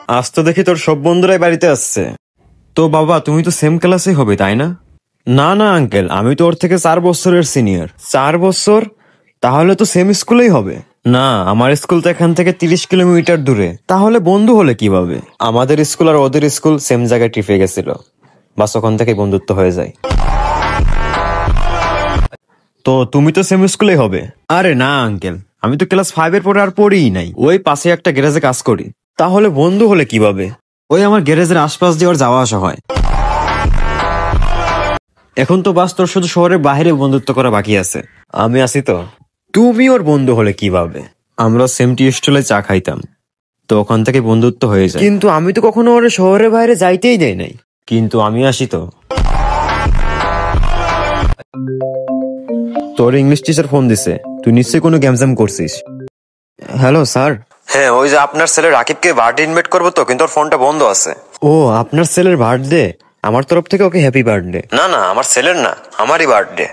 আজ তো দেখি তোর সব বন্ধুরাই বাড়িতে আসছে। তো বাবা তুমি তো সেম ক্লাসে হবে তাই না? না না আঙ্কেল, আমি তো ওর থেকে 4 বছরের সিনিয়র। 4 বছর? তাহলে তো সেম স্কুলেই হবে। না, আমার স্কুল তো এখান থেকে 30 কিলোমিটার দূরে। তাহলে বন্ধু হলে কিভাবে? আমাদের স্কুল আর ওদের স্কুল সেম জায়গায় ট্রিপে গেছিল, বাস ওখান থেকে বন্ধুত্ব হয়ে যায়। তো তুমি তো সেম স্কুলেই হবে। আরে না আঙ্কেল, আমি তো ক্লাস 5 এর পরে আর পড়িই নাই, ওই পাশে একটা গ্যারেজে কাজ করি। তাহলে বন্ধু হলে কিভাবে? ওই আমার গ্যারেজের আশপাশ দিয়ে ওর যাওয়া আসা হয়। এখন তো বাস তোর শুধু শহরের বাইরে বন্ধুত্ব করা বাকি আছে। আমি আছি তো। তুমি ওর বন্ধু হলে কিভাবে? আমরা সেম টি স্টলে চা খাইতাম, তো ওখান থেকে বন্ধুত্ব হয়ে যায়। কিন্তু আমি তো কখনো ওর শহরের বাইরে যাইতেই দেই নাই। কিন্তু আমি আসি তো। তোর ইংলিশ টিচার ফোন দিছে, তুই নিশ্চয়ই কোনো গ্যামজাম করছিস। Hello sir. হ্যাঁ, ওই যে আপনার ছেলে রাকিবকে বার্থডে ইনভাইট করবো তো, কিন্তু ওর ফোনটা বন্ধ আছে। ও, আপনার ছেলের বার্থডে? আমার তরফ থেকে ওকে হ্যাপি বার্থডে। না না, আমার ছেলের না, আমারই বার্থডে।